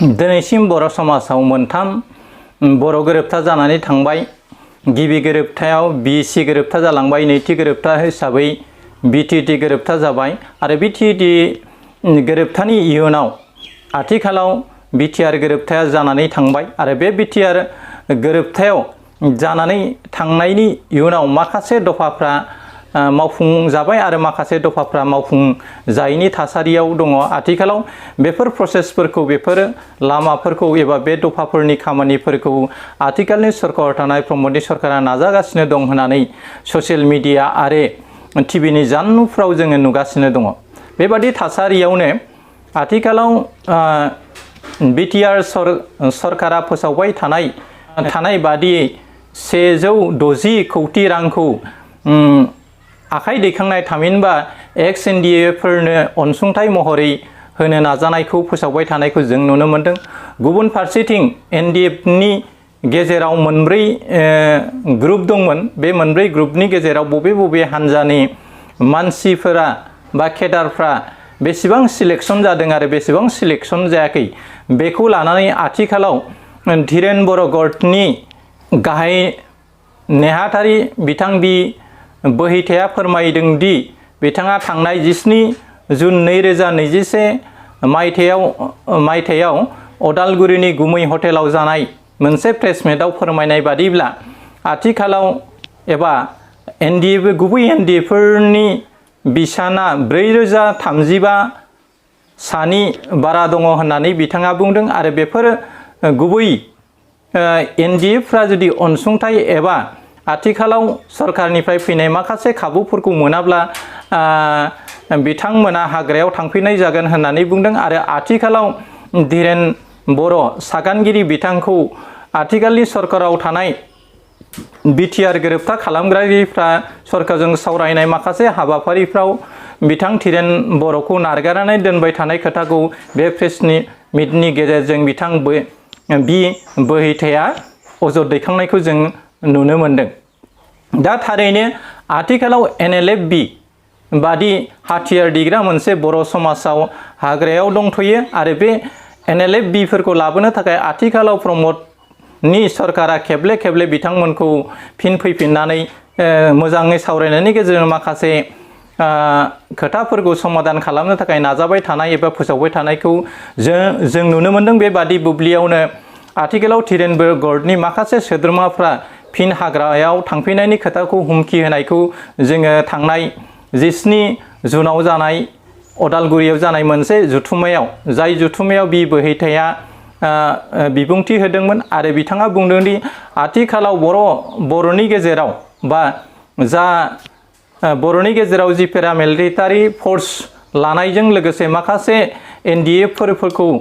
दिनैसिम बर' समाजाव मोनथाम बर' गोरोबथा जानानै थांबाय। गिबि गोरोबथायाव BC गोरोबथा जालांबाय, नैथि गोरोबथा हिसाबै BTT गोरोबथा जाबाय आरो BTT गोरोबथानि इयुनाव आथिखालाव BTR गोरोबथाया जानानै थांबाय आरो बे BTR गोरोबथायाव जानानै थांनायनि इयुनाव माखासे दफाफ्रा मावफुंजाबाय आरो माखासे दफाफ्रा मावफुंजायैनि थासारियाव दङ। आथिखालाव बेफोर प्रसेसफोरखौ, बेफोर लामाफोरखौ एबा बे दफाफोरनि खामानिफोरखौ आथिखालनि सरकार थानाय प्रमद मदि सरकारा नाजागासिनो दं होननानै ससियेल मिडिया आरो टिभिनि जानबुंफ्राव जोङो नुगासिनो दङ। बेबादि थासारियावनो आथिखालाव BTR सरकारा फोसावबाय थानाय बादियै 160 कौटि रांखौ आखाइ दैखांनाय थामहिनबा एक्स NDA फोरनो अनसुंथाइ महरै होनो नाजानायखौ फोसावबाय थानायखौ जों नुनो मोनदों। गुबुन फारसेथिं NDF नि गेजेराव मोनब्रै ग्रुप दंमोन। बे मोनब्रै ग्रुपनि गेजेराव बबे हान्जानि मानसिफोरा बा केडारफ्रा बेसेबां सिलेक्शन जादों आरो बेसेबां सिलेक्शन जायाखै, बेखौ लानानै आथिखालाव धीरेन बर' गटनि गाहाय नेहाथारि बिथां बि बोहैथाया फोरमायदों दि बिथाङा थांनाय 17 जुन 2021 मायथाइयाव अदालगुरिनि गुमै हटेलाव जानाय मोनसे प्रेसमिटआव फोरमायनाय बादिब्ला आथिखालाव एबा गुबै NDFफोरनि बिसाना 4035 सानि बारा दङ होननानै बिथाङा बुंदों आरो बेफोर गुबै NDFफ्रा जुदि अनसुंथाइ एबा आथिखालाव सरकारनिफ्राय फैनाय माखासे खाबुफोरखौ मोनाब्ला बिथांमोना हाग्रायाव थांफिननाय जागोन होननानै बुंदों आरो आथिखालाव धीरेन बर' सागानगिरि बिथांखौ आथिखालनि सरकाराव थानाय BTR गोरोबथा खालामगिरिफ्रा सरकारजों सावरायनाय माखासे हाबाफारिफ्राव बिथां धीरेन बर'खौ नारगारनानै दोनबाय थानाय खोथाखौ बे प्रेसनि मिटनि गेजेरजों बिथां बि बोहैथाया अजद दैखांनायखौ जों नुनो मोनदों। दा थारैनो आथिखालाव NLF-B बादि हाथियार दिग्रा मोनसे बर' समाजाव हाग्रायाव दंथ'यो आरो बे NLF-B फोरखौ लाबोनो थाखाय आथिखालाव प्रमदनि सरकारा खेबले बिथांमोनखौ फिन फैफिननानै मोजाङै सावरायनायनि गेजेरजों माखासे खोथाफोरखौ समाधान खालामनो थाखाय नाजाबाय थानाय एबा फोसावबाय थानायखौ जों नुनो मोनदों। बेबादि बुब्लियावनो आथिखालाव धीरेन बर' गटनि माखासे सोद्रोमाफ्रा फिन हाग्रायाव थांफिननायनि खोथाखौ हुमखि होनायखौ जोङो थांनाय 17 जुनाव जानाय अदालगुरियाव जानाय मोनसे जुथुम्मायाव, जाय जुथुम्मायाव बि बोहैथाया बिबुंथि होदोंमोन आरो बिथाङा बुंदों दि आथिखालाव बर'नि गेजेराव बा बर'नि गेजेराव जि पेरामिलिटारि फर्स लानायजों लोगोसे माखासे NDFफोरखौ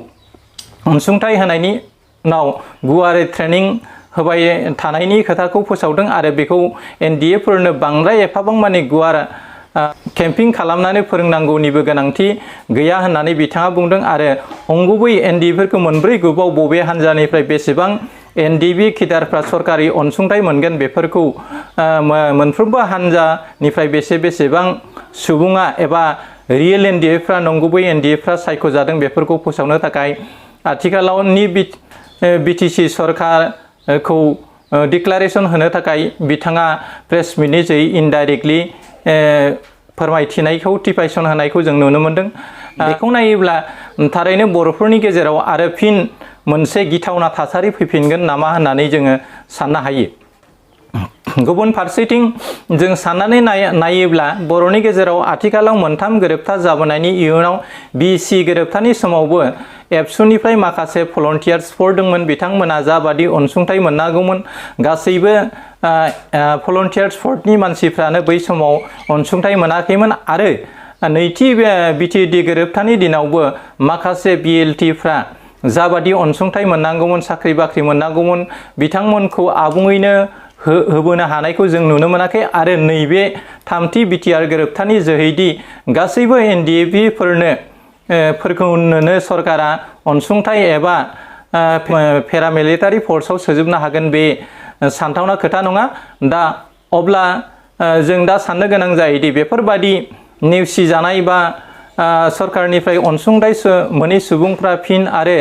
अनसुंथाइ होनायनि उनाव गुवारै ट्रेनिं होबाय थानायनि खोथाखौ फोसावदों आरो बेखौ NDFफोरनो बांद्राय एफाबां माने गुवार केम्पिं खालामनानै फोरोंनांगौनिबो गोनांथि गैया होननानै बिथाङा बुंदों आरो अंगुबै NDFफोरखौ मोनब्रै ग्रुपआव बबे हान्जानिफ्राय बेसेबां NDB केडारफ्रा सरकारि अनसुंथाइ मोनगोन बेफोरखौ मोनफ्रोमबो हान्जानिफ्राय बेसेबां सुबुङा एबा रियेल NDFफ्रा, नंगुबै NDFफ्रा सायख'जादों बेफोरखौ फोसावनो थाखाय आथिखालावनि BTC सरकारखौ डिक्लारेसन होनो थाखाय बिथाङा प्रेस मिटनि जै इनडाइरेक्टलि फोरमायथिनायखौ टिपाइसन होनायखौ जों नुनो मोनदों। बेखौ नायोब्ला थारैनो बर'फोरनि गेजेराव आरो फिन मोनसे गिथावना थासारि फैफिनगोन नामा होननानै जोङो साननो हायो। गुबुन फारसेथिं जों साननानै नायोब्ला बर'नि गेजेराव आथिखालाव मोनथाम गोरोबथा जाबोनायनि इयुनाव BC गोरोबथानि समावबो एबसुनिफ्राय माखासे भलन्टियार्सफोर दंमोन। बिथांमोना जाबादि अनसुंथाइ मोननांगौमोन गासैबो भलन्टियार्सफोरनि मानसिफ्रानो बै समाव अनसुंथाइ मोनाखैमोन आरो नैथि BTT गोरोबथानि दिनावबो माखासे BLTफ्रा जाबादि अनसुंथाइ मोननांगौमोन, साख्रि बाख्रि मोननांगौमोन, बिथांमोनखौ आबुङैनो होबोनो हानायखौ जों नुनो मोनाखै आरो नैबे थामथि BTR गोरोबथानि जोहैदि गासैबो NDFफोरखौनो सरकारा अनसुंथाइ एबा पेरामिलिटारि फर्सआव सोजोबनो हागोन बे सानथावना खोथा नङा। दा अब्ला जों दा साननो गोनां जायोदि बेफोरबादि नेवसिजानाय बा सरकारनिफ्राय अनसुंथाइ मोनै सुबुंफ्रा फिन आरो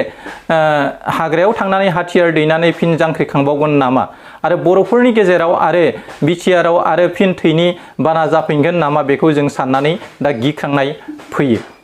हाग्रायाव थांनानै हाथियार दैनानै फिन जांख्रिखांबावगोन नामा आरो बर'फोरनि गेजेराव आरो बिटिआरआव आरो फिन थैनि बाना जाफिनगोन नामा बेखौ जों साननानै दा गिखांनाय फैयो।